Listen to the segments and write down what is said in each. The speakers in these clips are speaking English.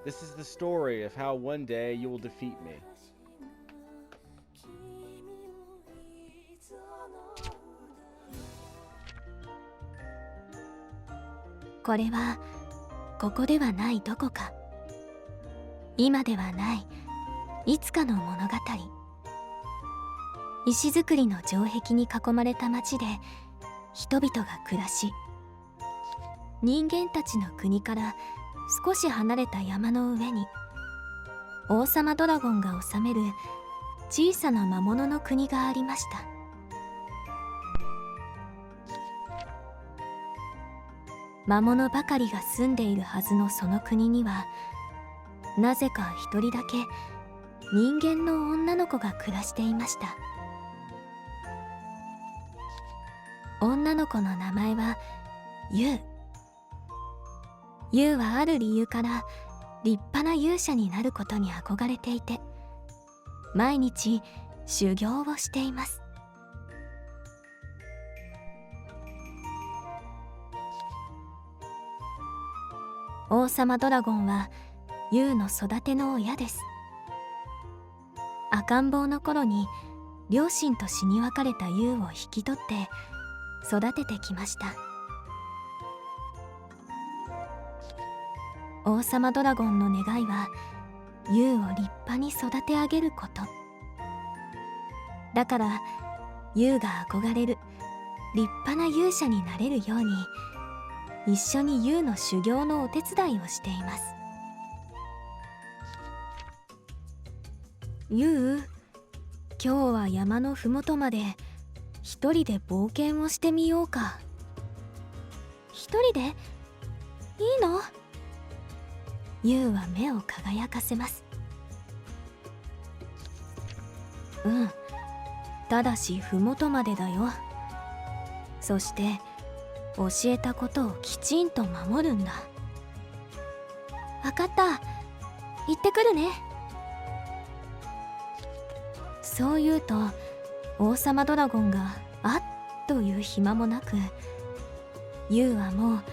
This is the story of how one day you will defeat me. これはここではないどこか、今ではないいつかの物語。石造りの城壁に囲まれた町で人々が暮らし、人間たちの国から少し離れた山の上に王様ドラゴンが治める小さな魔物の国がありました。魔物ばかりが住んでいるはずのその国には、なぜか一人だけ人間の女の子が暮らしていました。女の子の名前はユウ。ユウはある理由から立派な勇者になることに憧れていて、毎日修行をしています。王様ドラゴンはユウの育ての親です。赤ん坊の頃に両親と死に別れたユウを引き取って育ててきました。王様ドラゴンの願いはユウを立派に育て上げること。だからユウが憧れる立派な勇者になれるように、一緒にユウの修行のお手伝いをしています。ユウ、今日は山のふもとまで一人で冒険をしてみようか。一人でいいの？ユウは目を輝かせます。うん、ただしふもとまでだよ。そして教えたことをきちんと守るんだ。わかった、行ってくるね。そう言うと王様ドラゴンがあっという暇もなく、ユウはもう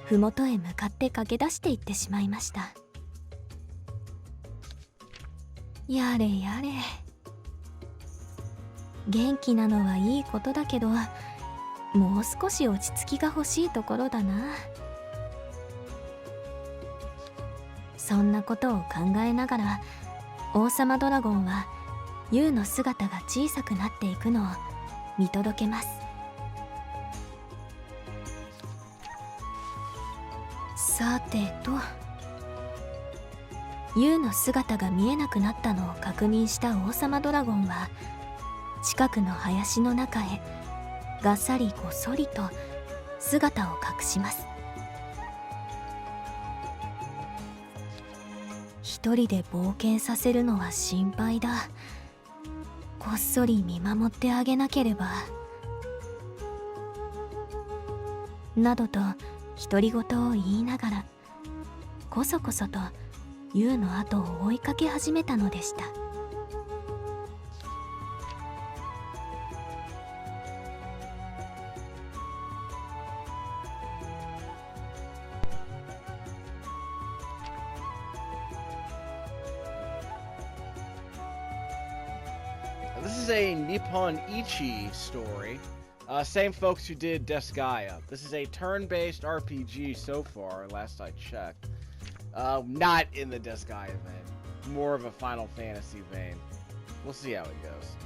麓へ向かって駆け出していってしまいました。やれやれ、元気なのはいいことだけど、もう少し落ち着きが欲しいところだな。そんなことを考えながら、王様ドラゴンはユウの姿が小さくなっていくのを見届けます。さてと、ユウの姿が見えなくなったのを確認した王様ドラゴンは、近くの林の中へがっさりこそりと姿を隠します。一人で冒険させるのは心配だ。こっそり見守ってあげなければ。などと独り言を言いながら、こそこそとユウの後を追いかけ始めたのでした。This is a Nippon Ichi story. Same folks who did Disgaea. This is a turn-based RPG so far, last I checked. Not in the Disgaea vein. More of a Final Fantasy vein. We'll see how it goes.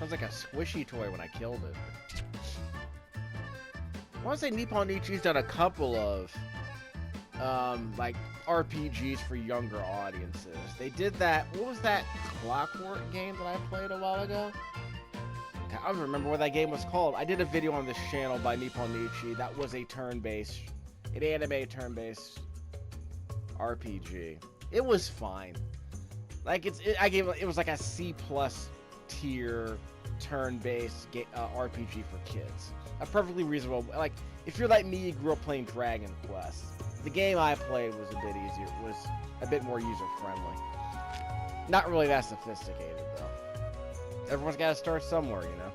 Sounds like a squishy toy when I killed it. I want to say Nippon Ichi's done a couple of, like, RPGs for younger audiences. They did that, what was that Clockwork game that I played a while ago? I don't remember what that game was called. I did a video on this channel by Nippon Ichi. That was a turn-based, an anime turn-based RPG. It was fine. Like, it was like a C+ tier turn-based RPG for kids. A perfectly reasonable, like, if you're like me, you grew up playing Dragon Quest. The game I played was a bit easier, was a bit more user-friendly. Not really that sophisticated, though. Everyone's got to start somewhere, you know?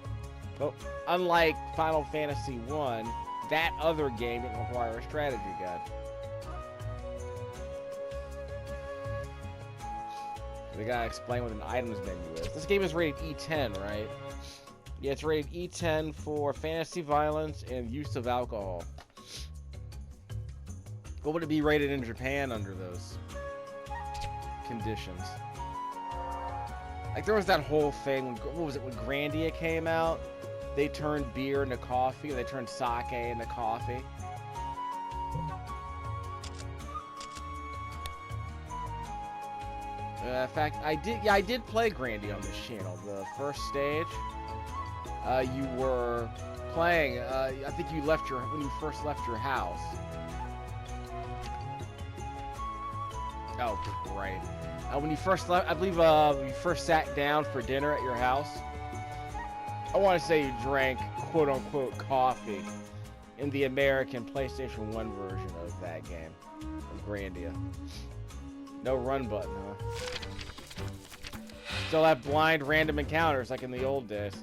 But unlike Final Fantasy 1, that other game didn't require a strategy guide. We gotta explain what an items menu is. This game is rated E10, right? Yeah, it's rated E10 for fantasy violence and use of alcohol. What would it be rated in Japan under those conditions? Like, there was that whole thing, what was it, when Grandia came out? They turned beer into coffee, they turned sake into coffee. In fact, I did play Grandia on this channel. The first stage, you were playing, I think you left when you first left your house. Oh, right. When you first left, I believe when you first sat down for dinner at your house, I want to say you drank quote-unquote coffee in the American PlayStation 1 version of that game, of Grandia. No run button, huh? Still have blind random encounters like in the old days.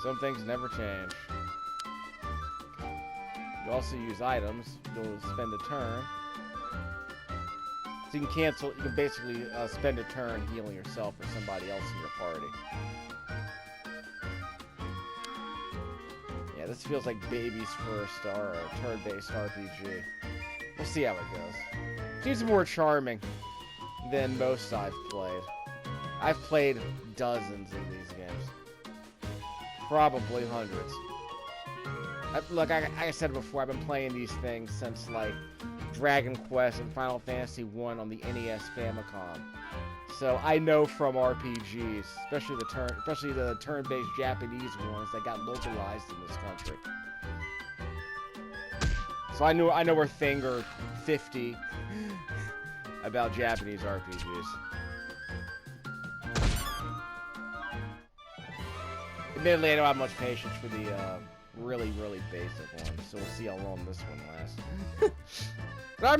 Some things never change. You also use items. You'll spend a turn. So you can cancel, you can basically spend a turn healing yourself or somebody else in your party. Yeah, this feels like baby's first turn-based RPG. We'll see how it goes. Seems more charming than most I've played. I've played dozens of these games. Probably hundreds. Look, like I said before, I've been playing these things since, like, Dragon Quest and Final Fantasy 1 on the NES Famicom. So I know from RPGs, especially the turn-based Japanese ones that got localized in this country. So I know we're Thinger 50 about Japanese RPGs. Admittedly, I don't have much patience for the really, really basic ones, so we'll see how long this one lasts. But I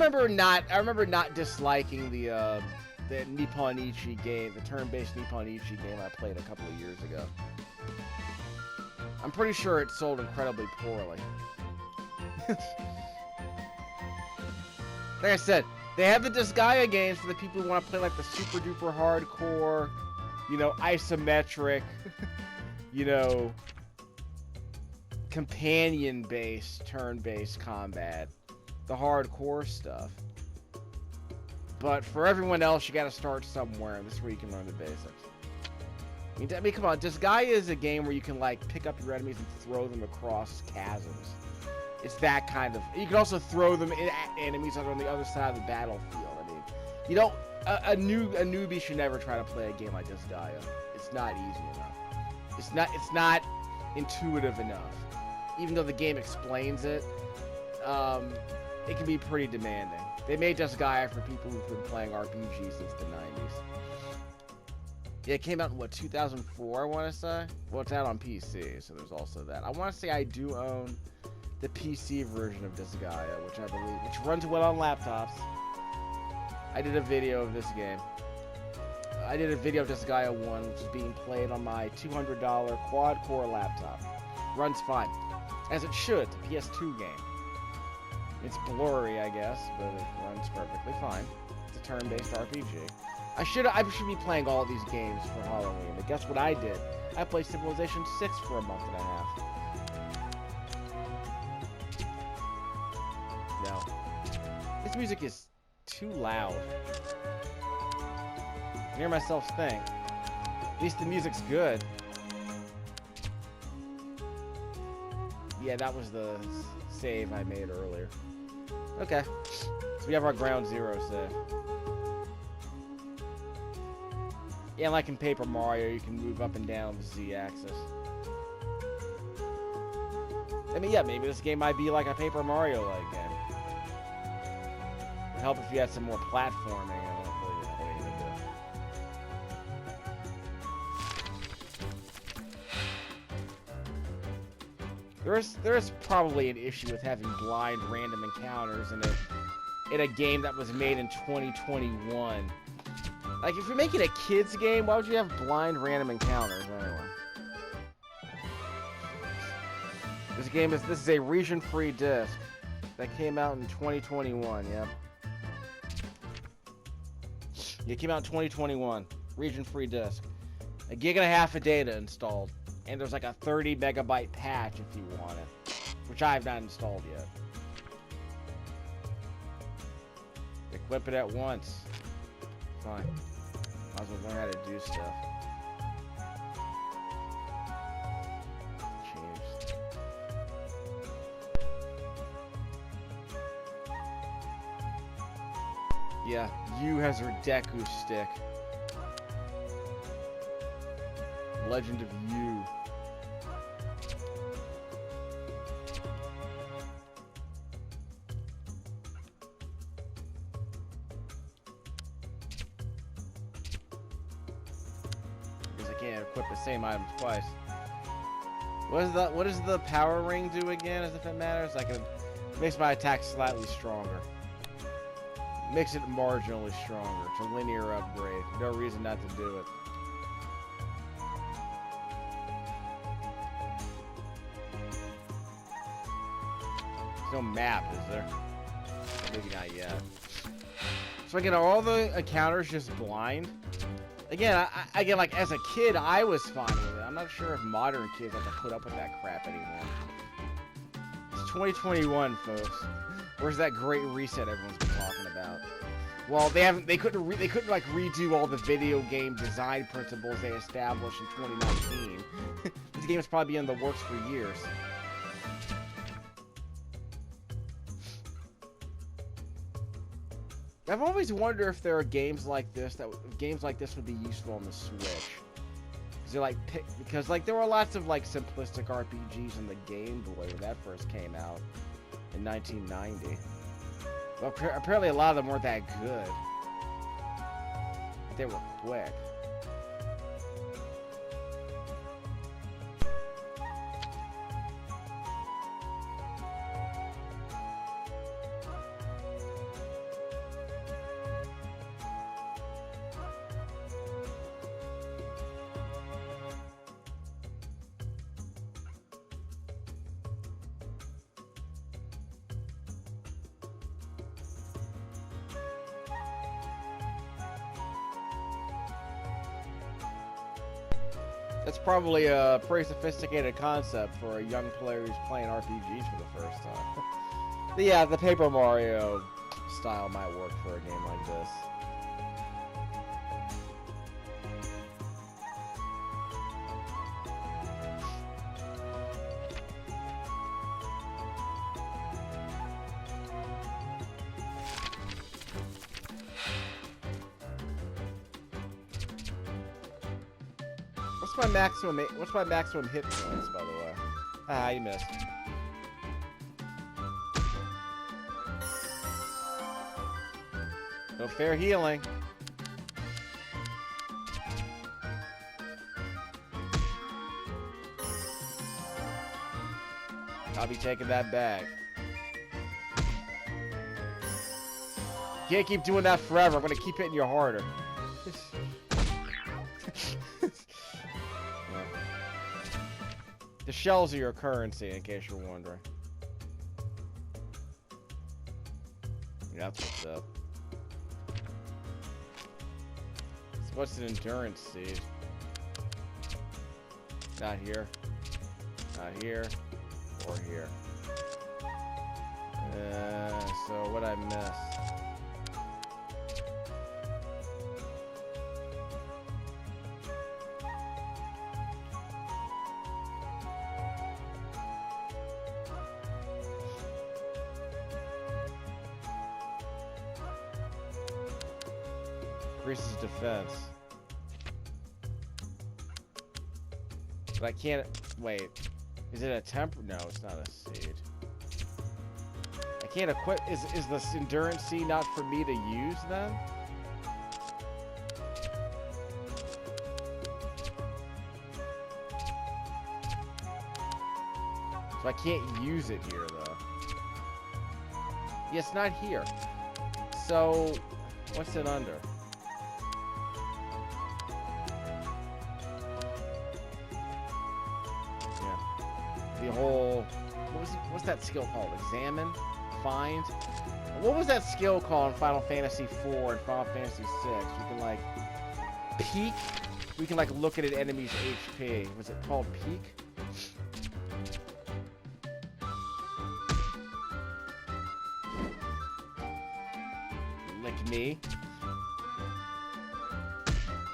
remember not disliking the Nippon Ichi game, the turn-based Nippon Ichi game I played a couple of years ago. I'm pretty sure it sold incredibly poorly. Like I said, they have the Disgaea games for the people who want to play like the super duper hardcore, you know, isometric, you know, companion-based, turn-based combat. The hardcore stuff. But for everyone else, you gotta start somewhere, and this is where you can learn the basics. I mean, come on, Disgaea is a game where you can, like, pick up your enemies and throw them across chasms. It's that kind of... You can also throw them at enemies on the other side of the battlefield. I mean, you don't... A newbie should never try to play a game like Disgaea. It's not easy enough. It's not intuitive enough. Even though the game explains it, it can be pretty demanding. They made Disgaea for people who've been playing RPGs since the 90s. Yeah, it came out in, what, 2004, I want to say? Well, it's out on PC, so there's also that. I want to say I do own the PC version of Disgaea, which runs well on laptops. I did a video of this game. I did a video of Disgaea 1, which is being played on my $200 quad-core laptop. Runs fine. As it should. It's a PS2 game. It's blurry, I guess, but it runs perfectly fine. It's a turn-based RPG. I should be playing all these games for Halloween, but guess what I did? I played Civilization 6 for a month and a half. No. This music is too loud. I hear myself think. At least the music's good. Yeah, that was the save I made earlier. Okay. So we have our ground zero save. Yeah, like in Paper Mario, you can move up and down the Z-axis. I mean, yeah, maybe this game might be like a Paper Mario-like game. It'd help if you had some more platforming. I don't really know what you're gonna do. There is probably an issue with having blind random encounters in a game that was made in 2021. Like, if you're making a kid's game, why would you have blind random encounters anyway? This is a region-free disc that came out in 2021. Yep. It came out in 2021. Region-free disc. 1.5 gigs of data installed, and there's like a 30 megabyte patch if you want it, which I have not installed yet. Equip it at once. Fine. Might as well learn how to do stuff. Changed. Yeah, Yu has her Deku stick. Legend of Yu. Can't equip the same items twice. What does the power ring do again, as if it matters? Like, it makes my attack slightly stronger. Makes it marginally stronger. It's a linear upgrade. No reason not to do it. There's no map, is there? Maybe not yet. So again, are all the encounters just blind? Again, again, like, as a kid, I was fine with it. I'm not sure if modern kids have to put up with that crap anymore. It's 2021, folks. Where's that great reset everyone's been talking about? Well, they couldn't like redo all the video game design principles they established in 2019. This game has probably been in the works for years. I've always wondered if there are games like this would be useful on the Switch. Because there were lots of like simplistic RPGs in the Game Boy when that first came out in 1990. Well, apparently a lot of them weren't that good. But they were quick. That's probably a pretty sophisticated concept for a young player who's playing RPGs for the first time. But yeah, the Paper Mario style might work for a game like this. What's my maximum hit points, by the way? Ah, you missed. No fair healing. I'll be taking that back. Can't keep doing that forever. I'm gonna keep hitting you harder. The shells are your currency, in case you're wondering. Yeah, that's what's up. So what's an endurance seed? Not here. Not here. Or here. So what'd I miss? Increases defense. But I can't... Wait. Is it a temp? No, it's not a seed. I can't equip... Is the endurance seed not for me to use, then? So I can't use it here, though. Yeah, it's not here. So, what's it under? Yeah. The whole... What's that skill called? Examine? Find? What was that skill called in Final Fantasy IV and Final Fantasy VI? You can, like, peek? We can, like, look at an enemy's HP. Was it called peek? Me.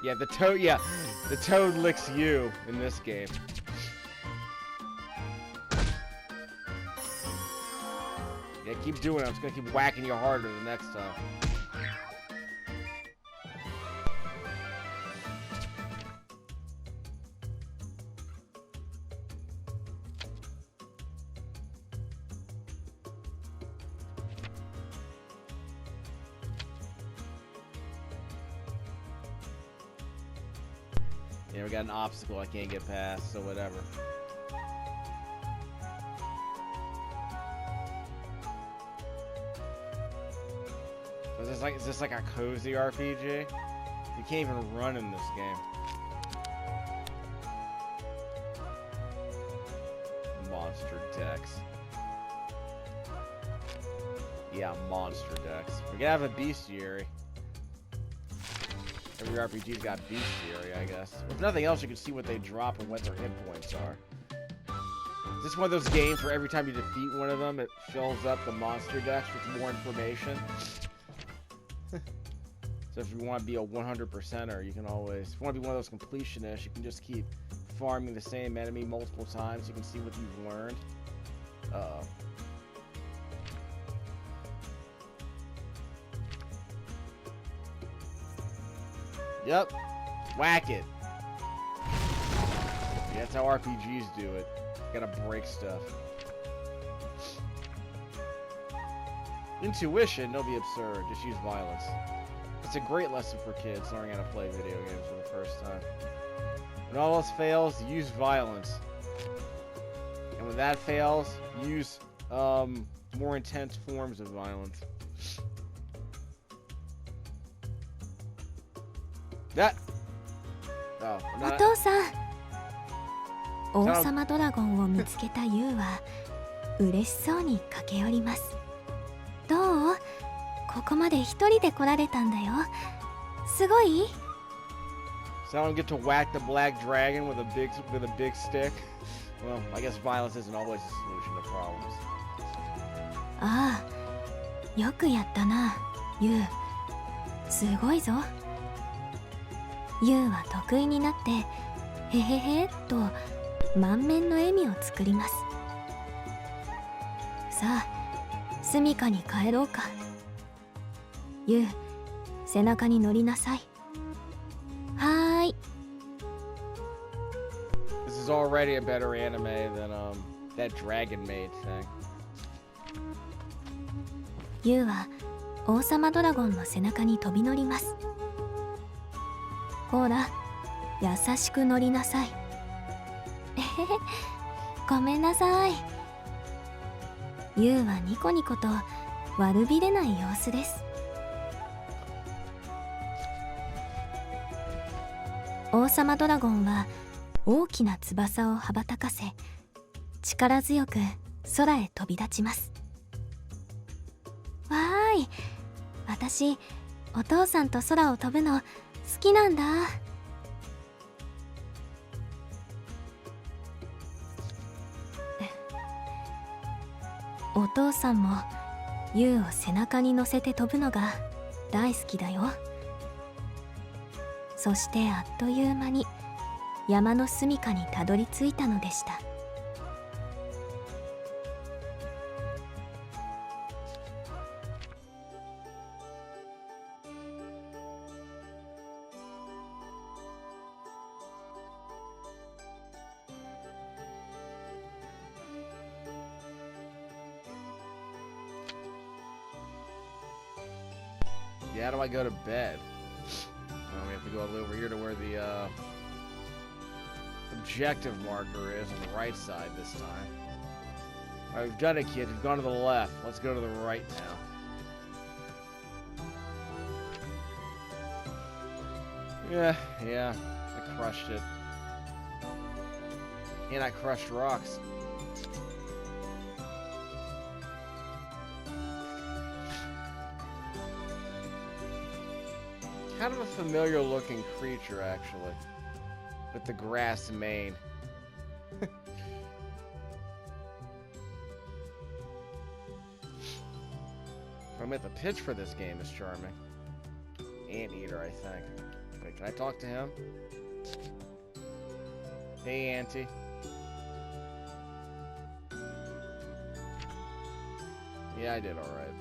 Yeah, the toad. Yeah, the toad licks you in this game. Yeah, keep doing it. I'm just gonna keep whacking you harder the next time. Yeah, we got an obstacle I can't get past, so whatever. Is this like a cozy RPG? You can't even run in this game. Monster decks. Yeah, monster decks. We're gonna have a bestiary. Every RPG's got bestiary, I guess. If nothing else, you can see what they drop and what their hit points are. Is this one of those games where every time you defeat one of them, it fills up the monster decks with more information? So if you want to be a 100%er, you can always... If you want to be one of those completionists, you can just keep farming the same enemy multiple times. You can see what you've learned. Uh-oh. Yep. Whack it. Yeah, that's how RPGs do it. You gotta break stuff. Intuition, don't be absurd. Just use violence. It's a great lesson for kids learning how to play video games for the first time. When all else fails, use violence. And when that fails, use more intense forms of violence. That. Oh, お父さん、王様ドラゴンを見つけたユウは嬉しそうに駆け寄ります。どう？ここまで一人で来られたんだよ。すごい？ So I don't get to whack the black dragon with a big stick. Well, I guess violence isn't always the solution to problems. ああ、よくやったな、ユウ。すごいぞ。ユウは得意になってへへへっと満面の笑みを作ります。さあ、住処に帰ろうか。ユウ、背中に乗りなさい。はーい。This is already a better anime than that Dragon Maid thing. ユウは王様ドラゴンの背中に飛び乗ります。ほら、優しく乗りなさい。えへへ、ごめんなさい。ユウはニコニコと悪びれない様子です。王様ドラゴンは大きな翼を羽ばたかせ、力強く空へ飛び立ちます。わーい、私、お父さんと空を飛ぶの好きなんだ。お父さんもユウを背中に乗せて飛ぶのが大好きだよ。そしてあっという間に山の住処にたどり着いたのでした。Yeah, how do I go to bed? Well, we have to go all the way over here to where the objective marker is on the right side this time. Alright, we've done it, kids. We've gone to the left. Let's go to the right now. Yeah. I crushed it. And I crushed rocks. Kind of a familiar looking creature, actually. With the grass mane. I meant the pitch for this game is charming. Anteater, I think. Wait, can I talk to him? Hey, Auntie. Yeah, I did alright.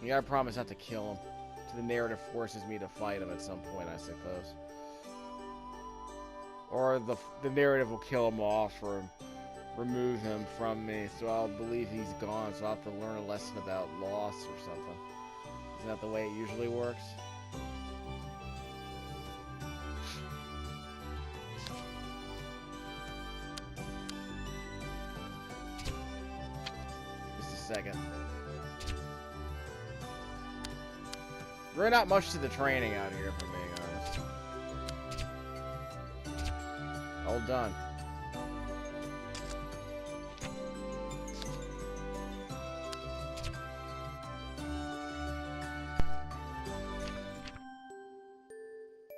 Yeah, I promise not to kill him. So the narrative forces me to fight him at some point, I suppose. Or the narrative will kill him off or remove him from me, so I'll believe he's gone, so I'll have to learn a lesson about loss or something. Isn't that the way it usually works? Just a second. Really not much to the training out here, if I'm being honest. All done.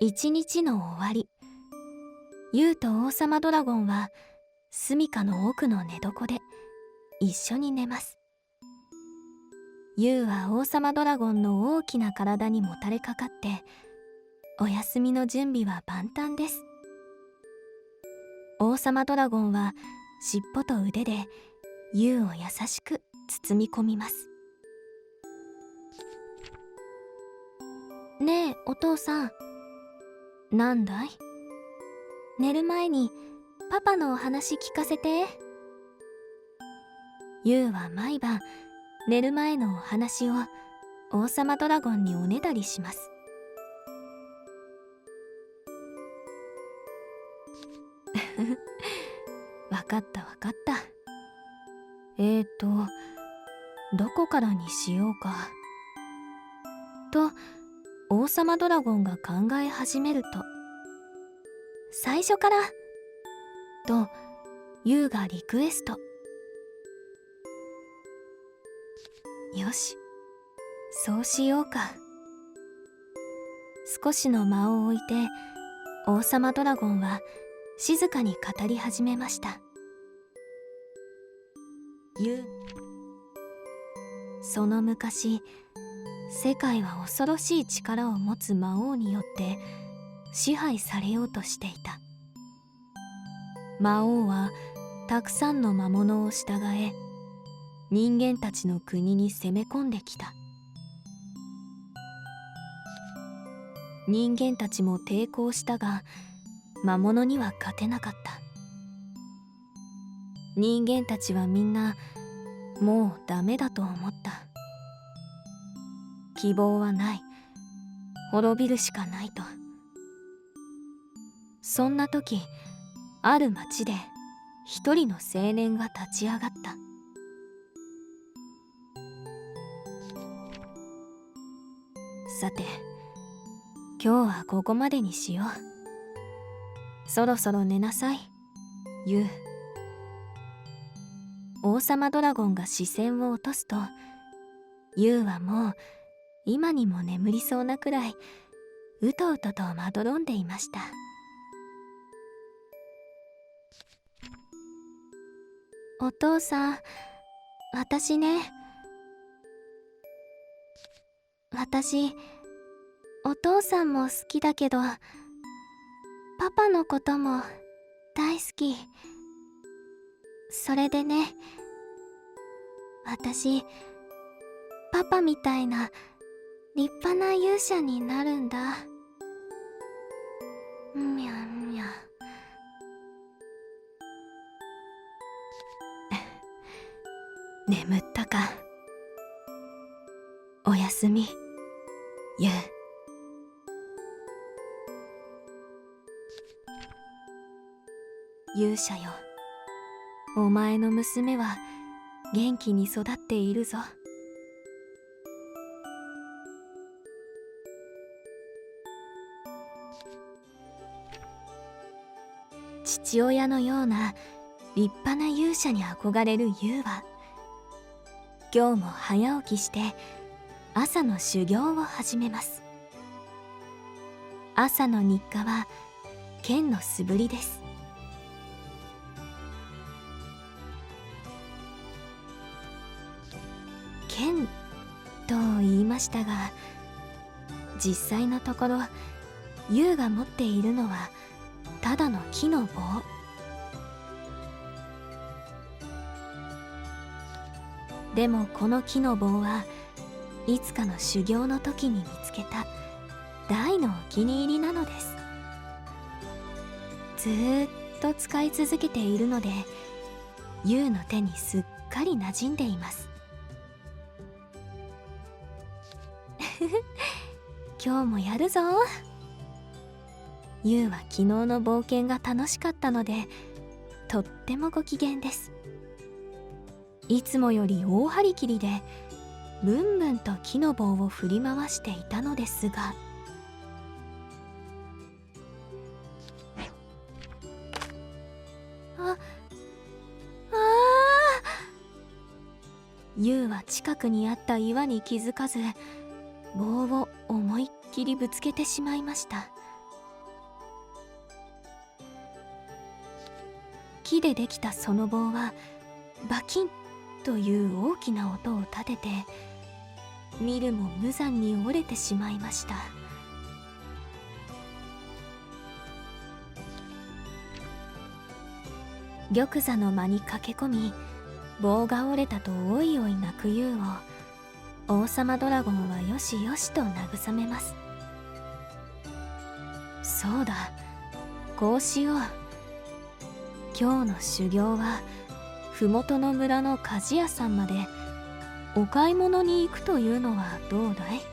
一日の終わり、ユウと王様ドラゴンは住処の奥の寝床で一緒に寝ます。ユウは王様ドラゴンの大きな体にもたれかかってお休みの準備は万端です。王様ドラゴンは尻尾と腕でユウを優しく包み込みます。ねえお父さん、なんだい？寝る前にパパのお話聞かせて。ユウは毎晩寝る前のお話を王様ドラゴンにおねだりします。わかったわかった。どこからにしようか。と王様ドラゴンが考え始めると、最初からとユウがリクエスト。よし、そうしようか。少しの間を置いて王様ドラゴンは静かに語り始めました。ユウ、その昔、世界は恐ろしい力を持つ魔王によって支配されようとしていた。魔王はたくさんの魔物を従え、人間たちの国に攻め込んできた。人間たちも抵抗したが、魔物には勝てなかった。人間たちはみんなもうダメだと思った。希望はない、滅びるしかないと。そんな時、ある町で一人の青年が立ち上がった。さて、今日はここまでにしよう。そろそろ寝なさい、ユウ。王様ドラゴンが視線を落とすと、ユウはもう今にも眠りそうなくらいうとうととまどろんでいました。お父さん、私ね。私、お父さんも好きだけど、パパのことも大好き。それでね、私、パパみたいな立派な勇者になるんだ。みゃんみゃん。眠ったか。おやすみ、ユウ。勇者よ、お前の娘は元気に育っているぞ。父親のような立派な勇者に憧れるユウは、今日も早起きして朝の修行を始めます。朝の日課は剣の素振りです。剣と言いましたが、実際のところユウが持っているのはただの木の棒。でもこの木の棒はいつかの修行の時に見つけた大のお気に入りなのです。ずーっと使い続けているので、ユウの手にすっかり馴染んでいます。今日もやるぞ。ユウは昨日の冒険が楽しかったので、とってもご機嫌です。いつもより大張り切りでブンブンと木の棒を振り回していたのですが、ユウは近くにあった岩に気づかず、棒を思いっきりぶつけてしまいました。木でできたその棒はバキンという大きな音を立てて、見るも無残に折れてしまいました。玉座の間に駆け込み、棒が折れたとおいおい泣くユウを王様ドラゴンはよしよしと慰めます。そうだ、こうしよう。今日の修行は麓の村の鍛冶屋さんまでお買い物に行くというのはどうだい？きっ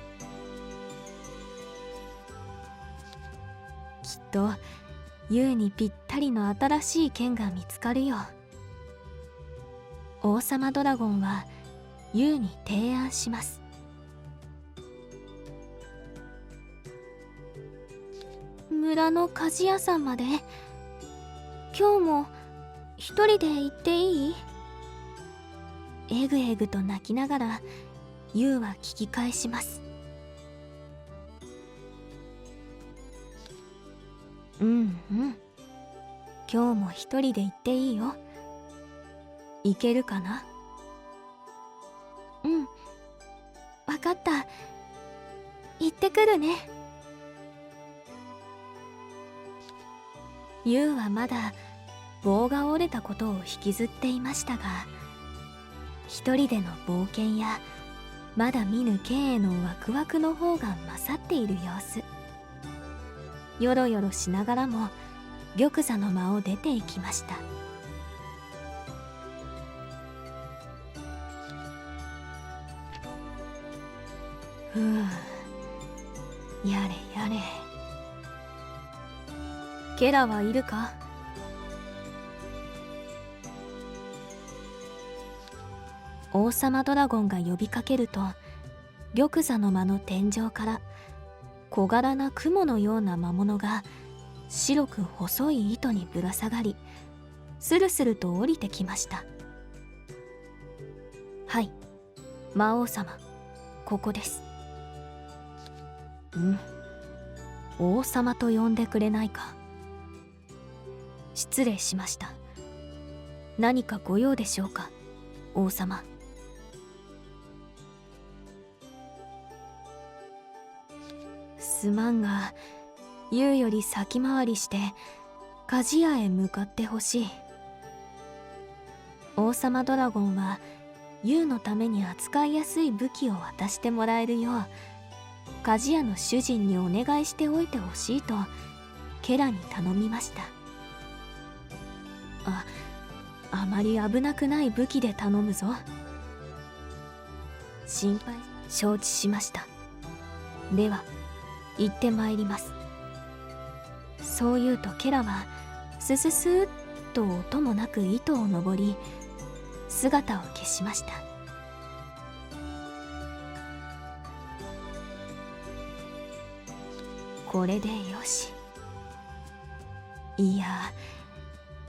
とユウにぴったりの新しい剣が見つかるよ。王様ドラゴンはユウに提案します。村の鍛冶屋さんまで今日も一人で行っていい？えぐえぐと泣きながらユウは聞き返します。うんうん、今日も一人で行っていいよ。行けるかな？うん、わかった。行ってくるね。ユウはまだ棒が折れたことを引きずっていましたが、一人での冒険やまだ見ぬ剣へのワクワクの方が勝っている様子。よろよろしながらも玉座の間を出ていきました。ふう、やれやれ。ケラはいるか？王様ドラゴンが呼びかけると、玉座の間の天井から小柄な雲のような魔物が白く細い糸にぶら下がり、スルスルと降りてきました。はい、魔王様、ここです。王様と呼んでくれないか。失礼しました。何かご用でしょうか、王様。すまんが、ユウより先回りして鍛冶屋へ向かってほしい。王様ドラゴンはユウのために扱いやすい武器を渡してもらえるよう、鍛冶屋の主人にお願いしておいてほしいとケラに頼みました。あまり危なくない武器で頼むぞ。心配承知しました。では行ってまいります。そう言うとケラはスススーッと音もなく糸を登り姿を消しました。これでよし。いや、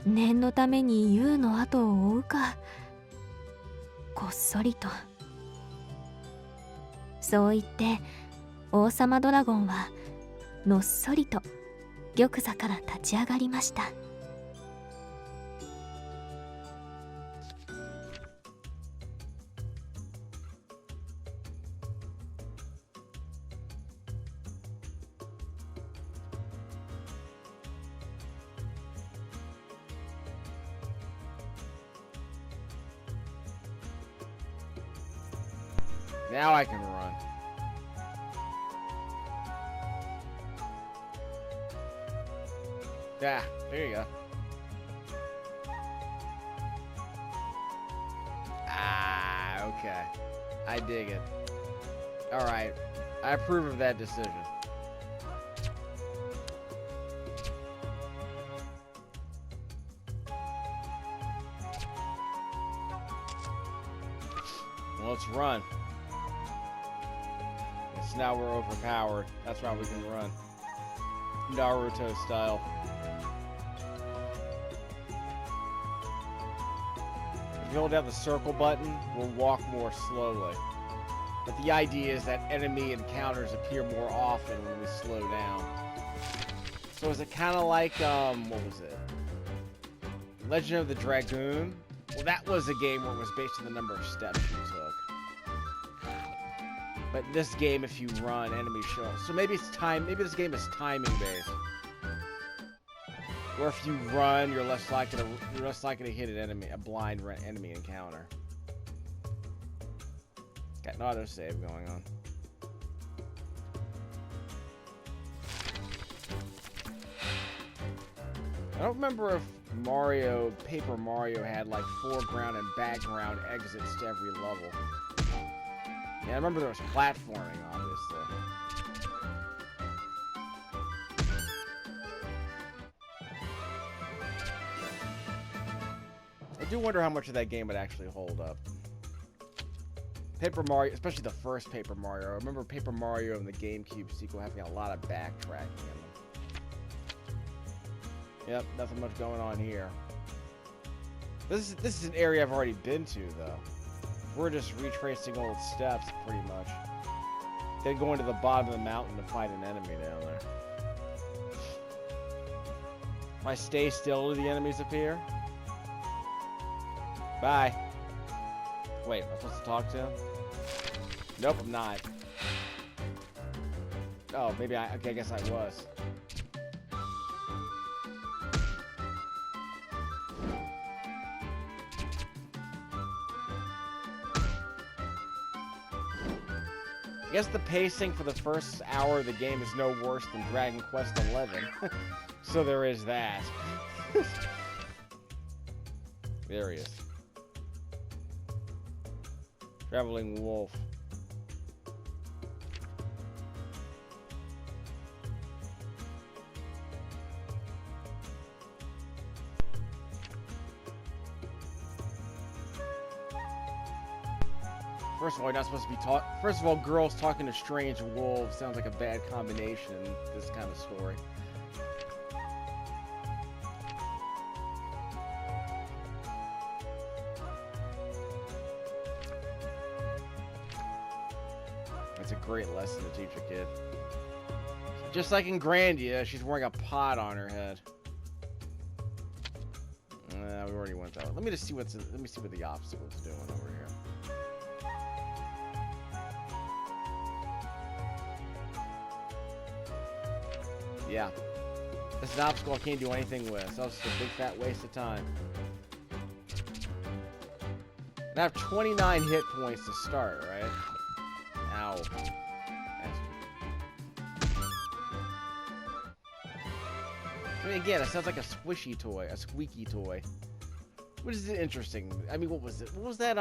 念のためにユウの後を追うか。こっそりと。そう言って王様ドラゴンはのっそりと玉座から立ち上がりました。Now I can run. Yeah, there you go. Ah, okay. I dig it. Alright. I approve of that decision. Well, let's run. Yes, now we're overpowered. That's why we can run. Naruto style. If you hold down the circle button, we'll walk more slowly. But the idea is that enemy encounters appear more often when we slow down. So is it kind of like, what was it? Legend of the Dragoon? Well, that was a game where it was based on the number of steps you took. But in this game, if you run, enemies show up. So maybe it's time. Maybe this game is timing based. Or if you run, you're less likely to hit an enemy, a blind enemy encounter. Got an autosave going on. I don't remember if Paper Mario had like foreground and background exits to every level. Yeah, I remember there was platforming, obviously. I do wonder how much of that game would actually hold up. Paper Mario, especially the first Paper Mario. I remember Paper Mario and the GameCube sequel having a lot of backtracking in them. Yep, nothing much going on here. This is an area I've already been to, though. We're just retracing old steps, pretty much. Then going to the bottom of the mountain to find an enemy down there. If I stay still, do the enemies appear? Bye. Wait, am I supposed to talk to him? Nope, I'm not. Oh, maybe okay, I guess I was. I guess the pacing for the first hour of the game is no worse than Dragon Quest XI. So there is that. There he is. Traveling wolf. First of all, you're not supposed to be First of all, girls talking to strange wolves sounds like a bad combination in this kind of story. That's a great lesson to teach a kid. Just like in Grandia, she's wearing a pot on her head. We already went that way. Let me see what the obstacle's doing over here. Yeah. This is an obstacle I can't do anything with. So it's just a big fat waste of time. And I have 29 hit points to start, right? Ow. I mean, again, it sounds like a squishy toy, a squeaky toy. Which is interesting. I mean, what was it? What was that,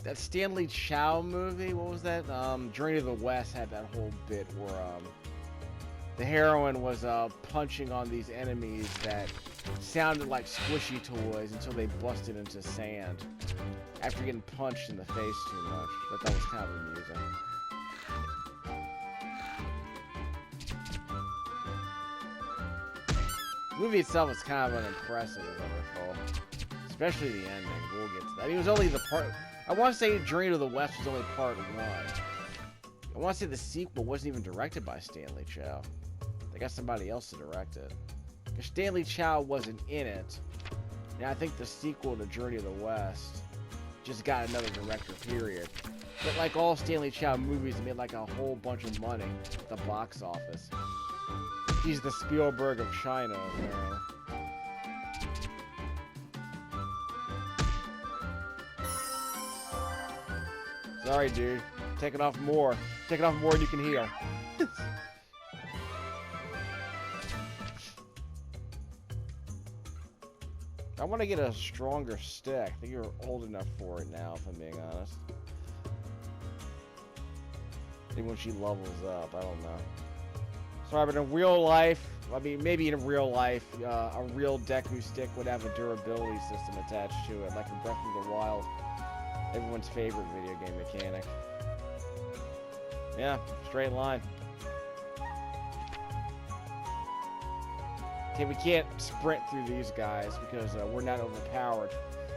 that Stanley Chow movie, what was that? Journey to the West had that whole bit where the heroine was punching on these enemies that sounded like squishy toys until they busted into sand after getting punched in the face too much. I thought that was kind of amusing. The movie itself is kind of unimpressive, as I recall. Especially the ending. We'll get to that. I mean, it was only the part... I want to say Journey to the West was only part 1. I want to say the sequel wasn't even directed by Stanley Chow. They got somebody else to direct it. Because Stanley Chow wasn't in it. And I think the sequel to Journey to the West just got another director, period. But like all Stanley Chow movies, it made like a whole bunch of money at the box office. He's the Spielberg of China, apparently. Sorry, dude. Taking off more. Taking off more than you can heal. I want to get a stronger stick. I think you're old enough for it now, if I'm being honest. Maybe when she levels up, I don't know. Sorry, but in real life, I mean, maybe in real life, a real Deku stick would have a durability system attached to it, like in Breath of the Wild. Everyone's favorite video game mechanic. Yeah, straight line. Okay, we can't sprint through these guys because we're not overpowered.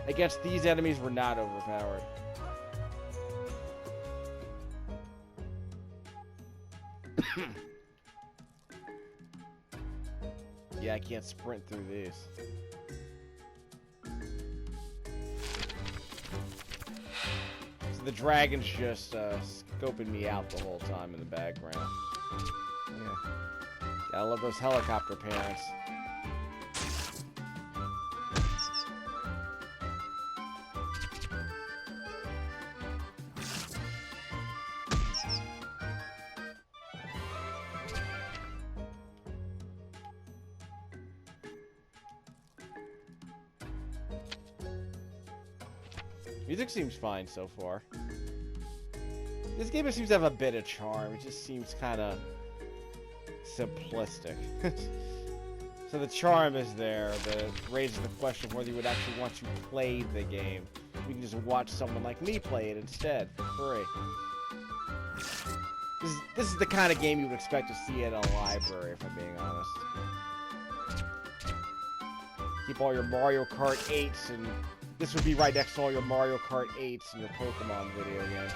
Against these enemies, we're not overpowered. Yeah, I can't sprint through these. So the dragon's just scoping me out the whole time in the background. Yeah. I love those helicopter parents. Music seems fine so far. This game seems to have a bit of charm. It just seems kind of simplistic. So the charm is there, but it raises the question of whether you would actually want to play the game. You can just watch someone like me play it instead for free. This is the kind of game you would expect to see at a library, if I'm being honest. Keep all your Mario Kart 8s, and this would be right next to all your Mario Kart 8s and your Pokemon video games.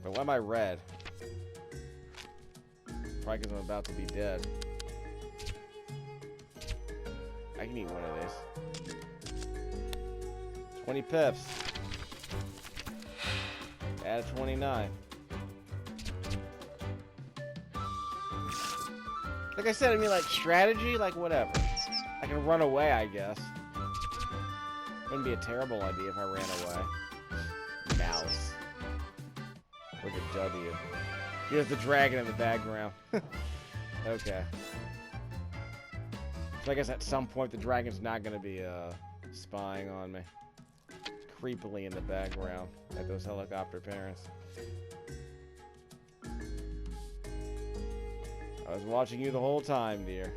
But why am I red? Probably because I'm about to be dead. I can eat one of these. 20 pips. Add 29. Like I said, I mean, like, strategy, like, whatever. I can run away, I guess. Wouldn't be a terrible idea if I ran away. Mouse. With a W. Here's the dragon in the background. Okay. So I guess at some point the dragon's not going to be spying on me. Creepily in the background, like those helicopter parents. I was watching you the whole time, dear.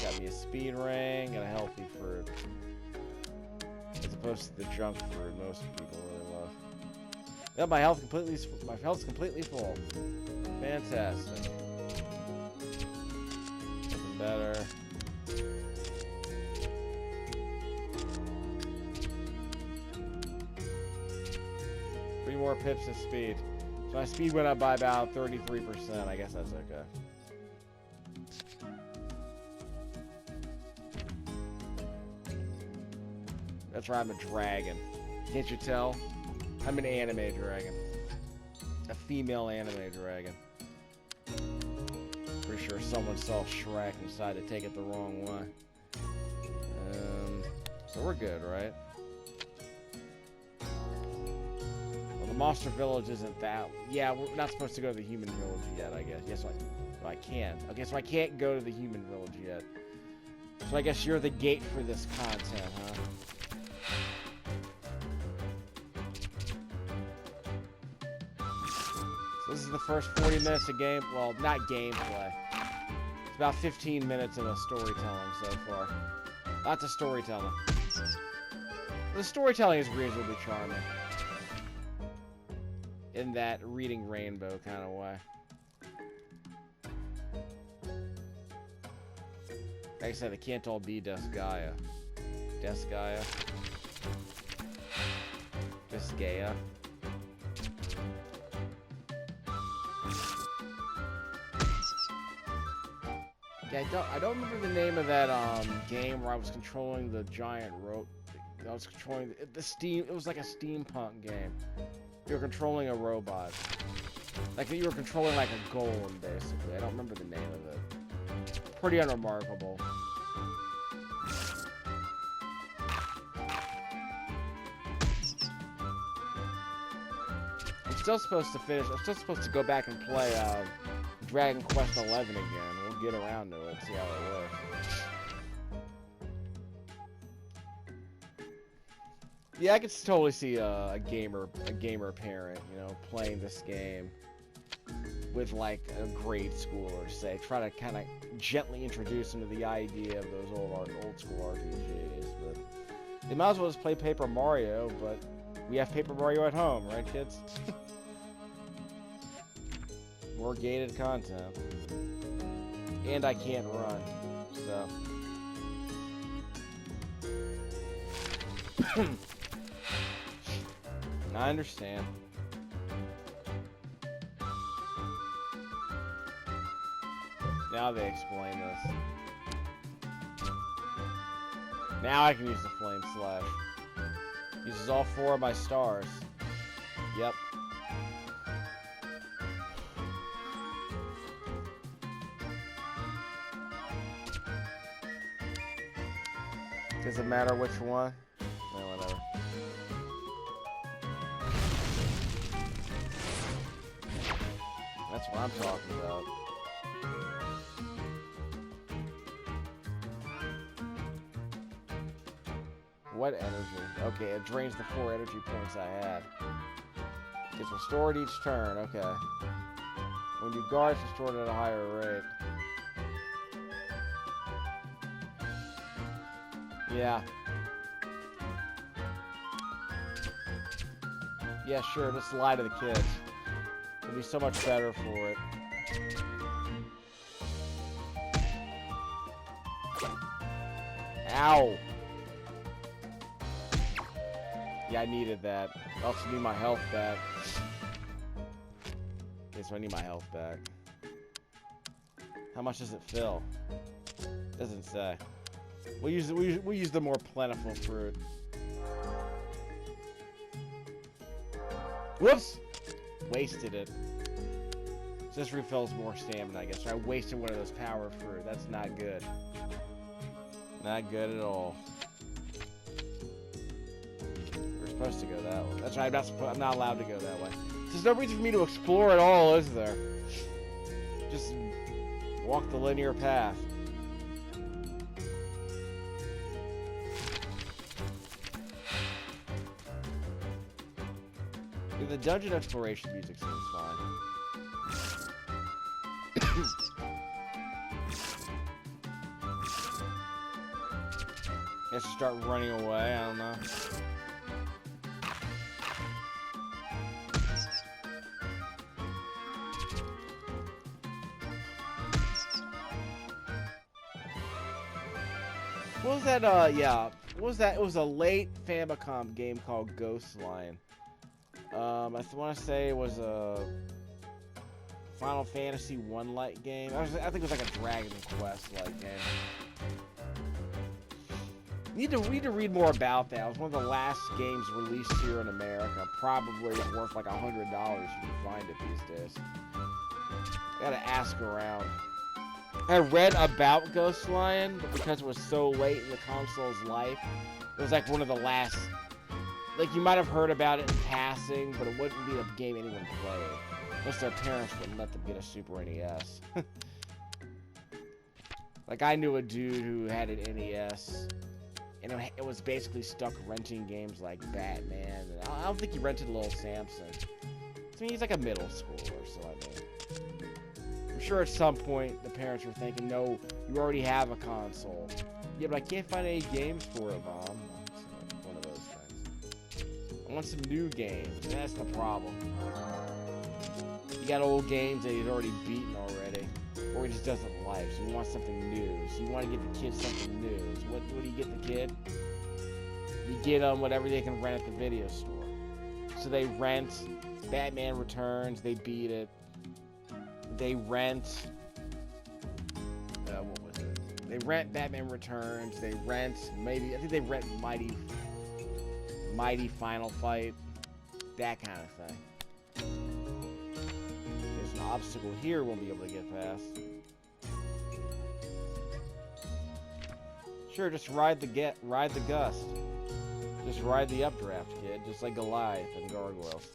Got me a speed ring and a healthy fruit. As opposed to the junk fruit most people really love. Yeah, my health's completely full. Fantastic. Nothing better. 3 more pips of speed. So my speed went up by about 33%. I guess that's okay. That's right, I'm a dragon. Can't you tell? I'm an anime dragon. A female anime dragon. Pretty sure someone saw Shrek and decided to take it the wrong way. So we're good, right? Well, the monster village isn't that... Yeah, we're not supposed to go to the human village yet, I guess. Yes, But I can't. Okay, so I can't go to the human village yet. So I guess you're the gate for this content, huh? So this is the first 40 minutes of game... Well, not gameplay. It's about 15 minutes of a storytelling so far. Lots of storytelling. The storytelling is reasonably charming. In that reading Rainbow kind of way. Like I said, it can't all be Desgaia. Desgaia. Desgaia. Yeah, I don't remember the name of that game where I was controlling the giant rope. I was controlling the steam. It was like a steampunk game. You were controlling a robot. Like you were controlling like a golem, basically. I don't remember the name of it. Pretty unremarkable. I'm still supposed to finish. I'm still supposed to go back and play Dragon Quest XI again. We'll get around to it, see how it works. Yeah, I could totally see a gamer parent, you know, playing this game with like a grade schooler, say, try to kind of gently introduce them to the idea of those old school RPGs. But they might as well just play Paper Mario, but we have Paper Mario at home, right, kids? More gated content, and I can't run, so. I understand. Now they explain this. Now I can use the Flame Slash. Uses all 4 of my stars. Yep. Does it matter which one? No, whatever. That's what I'm talking about. What energy? Okay, it drains the 4 energy points I had. Gets restored each turn, okay. When you guard, it's restored at a higher rate. Yeah. Yeah, sure, just lie to the kids. It'll be so much better for it. Ow! Yeah, I needed that. I also need my health back. Okay, so I need my health back. How much does it fill? Doesn't say. We'll use the more plentiful fruit. Whoops! Wasted it. So this refills more stamina, I guess. So I wasted one of those power fruit. That's not good. Not good at all. We're supposed to go that way. That's right. I'm not allowed to go that way. There's no reason for me to explore at all, is there? Just walk the linear path. The dungeon exploration music seems fine. Guess you start running away, I don't know. What was that, yeah. What was that? It was a late Famicom game called Ghost Lion. I want to say it was a Final Fantasy 1-like game. I think it was like a Dragon Quest-like game. Need to read more about that. It was one of the last games released here in America. Probably worth like $100 if you can find it these days. I gotta ask around. I read about Ghost Lion, but because it was so late in the console's life, it was like one of the last... Like, you might have heard about it in passing, but it wouldn't be a game anyone played. Unless their parents wouldn't let them get a Super NES. Like, I knew a dude who had an NES, and it was basically stuck renting games like Batman. And I don't think he rented Little Samson. I mean, he's like a middle schooler, so I mean, I'm sure at some point the parents were thinking, no, you already have a console. Yeah, but I can't find any games for it, Mom. So, one of those things. I want some new games. That's the problem. You got old games that he's already beaten already, or he just doesn't like, so you want something new. So you want to get the kid something new. So what do you get the kid? You get them whatever they can rent at the video store. So they rent Batman Returns, they beat it. They rent... what was it? They rent Batman Returns, they rent, I think they rent Mighty Final Fight. That kind of thing. There's an obstacle here we'll be able to get past. Sure, just ride the gust. Just ride the updraft, kid. Just like Goliath and Gargoyles.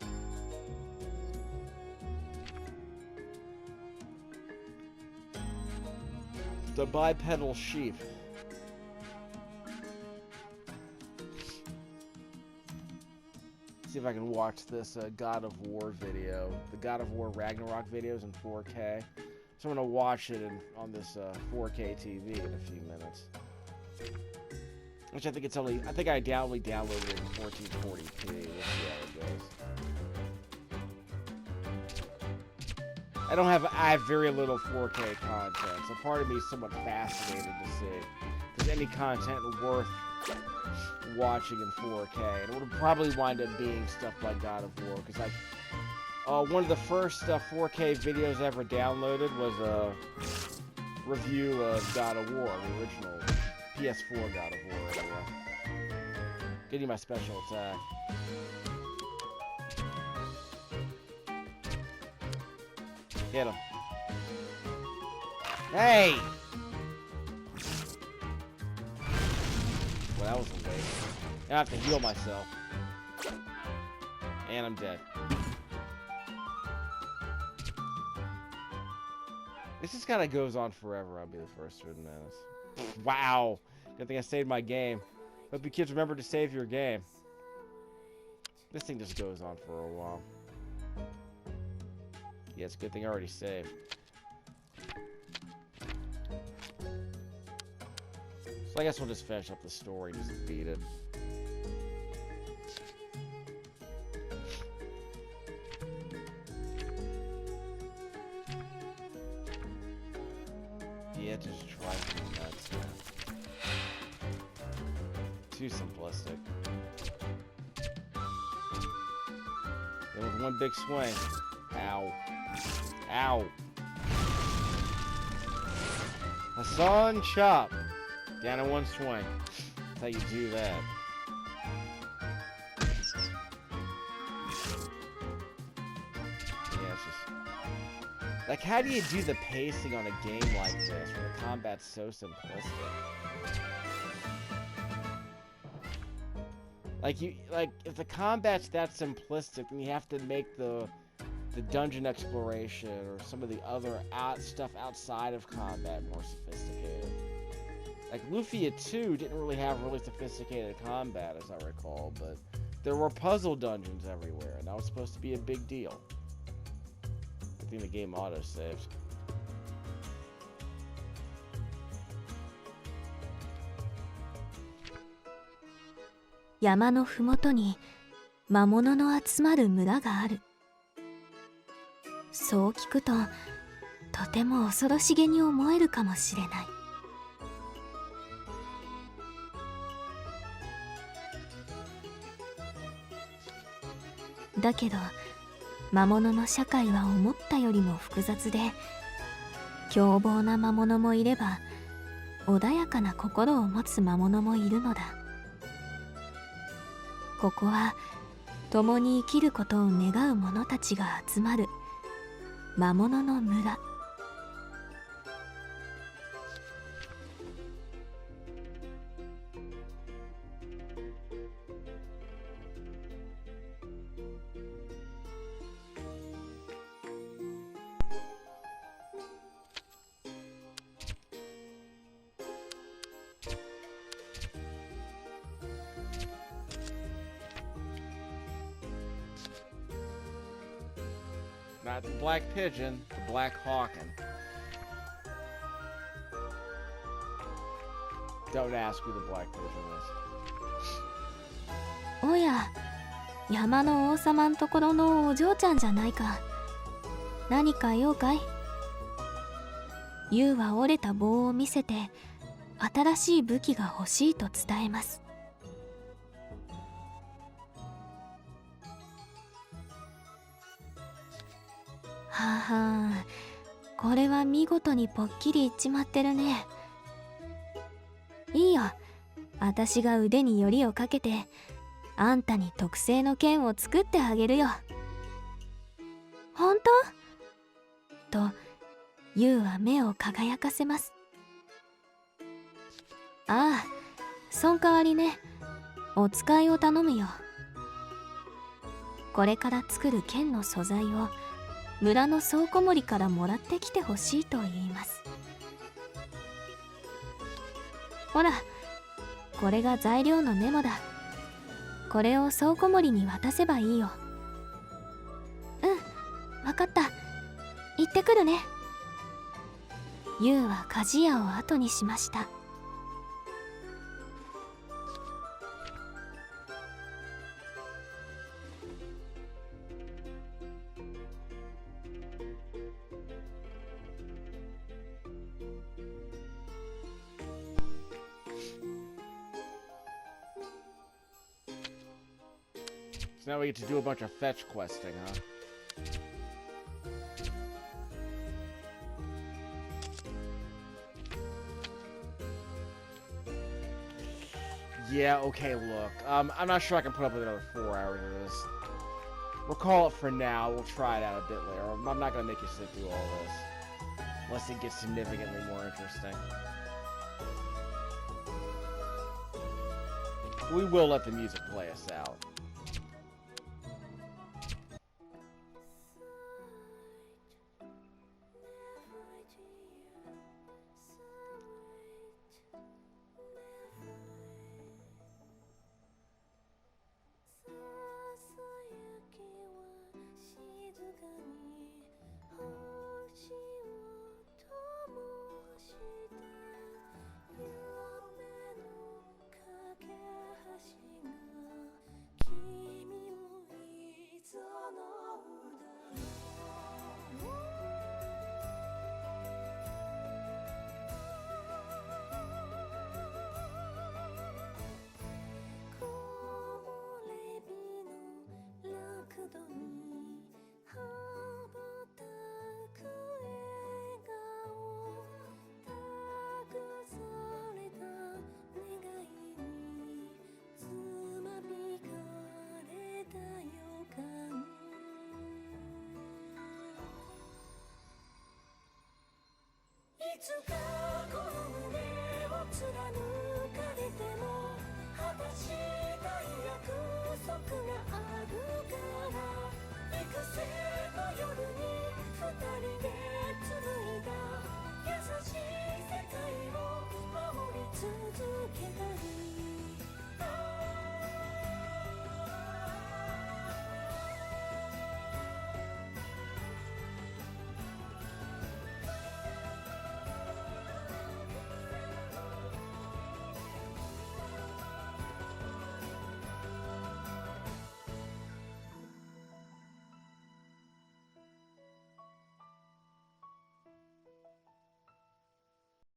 The bipedal sheep. See if I can watch this God of War video. The God of War Ragnarok videos in 4K. So I'm gonna watch it on this 4K TV in a few minutes. Which I think it's only, I think I only downloaded it in 1440p. We'll see how it goes. I have very little 4K content, so part of me is somewhat fascinated to see if there's any content worth watching in 4K. And it would probably wind up being stuff like God of War, because like, one of the first 4K videos I ever downloaded was a review of God of War, the original PS4 God of War, anyway. Getting my special attack. Hit him. Hey! Well, that was a waste. Now I have to heal myself. And I'm dead. This just kind of goes on forever. I'll be the first to admit this. Wow! Good thing I saved my game. Hope you kids remember to save your game. This thing just goes on for a while. Yeah, it's a good thing I already saved. So I guess we'll just finish up the story, just beat it. Yeah, just try to do that. Too simplistic. There was one big swing. Ow. Ow. Hassan Chop. Down in one swing. That's how you do that. Yeah, it's just... Like, how do you do the pacing on a game like this where the combat's so simplistic? Like, if the combat's that simplistic, then you have to make the dungeon exploration or some of the other stuff outside of combat more sophisticated. Like, Lufia 2 didn't really have really sophisticated combat, as I recall, but there were puzzle dungeons everywhere, and that was supposed to be a big deal. I think the game auto-saves. 山のふもとに魔物の集まる村がある。そう聞くととても恐ろしげに思えるかもしれない。だけど魔物の社会は思ったよりも複雑で、凶暴な魔物もいれば穏やかな心を持つ魔物もいるのだ。ここは共に生きることを願う者たちが集まる魔物の村。Not the black pigeon, the black hawkin. Don't ask who the black pigeon is. おや、山の王様んところのお嬢ちゃんじゃないか。何か用かい？ユウは折れた棒を見せて、新しい武器が欲しいと伝えます。はあはあ、これは見事にぽっきりいっちまってるね。いいよ、私が腕によりをかけてあんたに特製の剣を作ってあげるよ。本当？とユウは目を輝かせます。ああ、そん代わりね、お使いを頼むよ。これから作る剣の素材を村の倉庫森からもらってきてほしいと言います。ほら、これが材料のメモだ。これを倉庫森に渡せばいいよ。うん、わかった。行ってくるね。ユウは鍛冶屋を後にしました。So now we get to do a bunch of fetch questing, huh? Yeah, okay, look. I'm not sure I can put up with another 4 hours of this. We'll call it for now. We'll try it out a bit later. I'm not gonna make you sit through all this. Unless it gets significantly more interesting. We will let the music play us out. It's okay.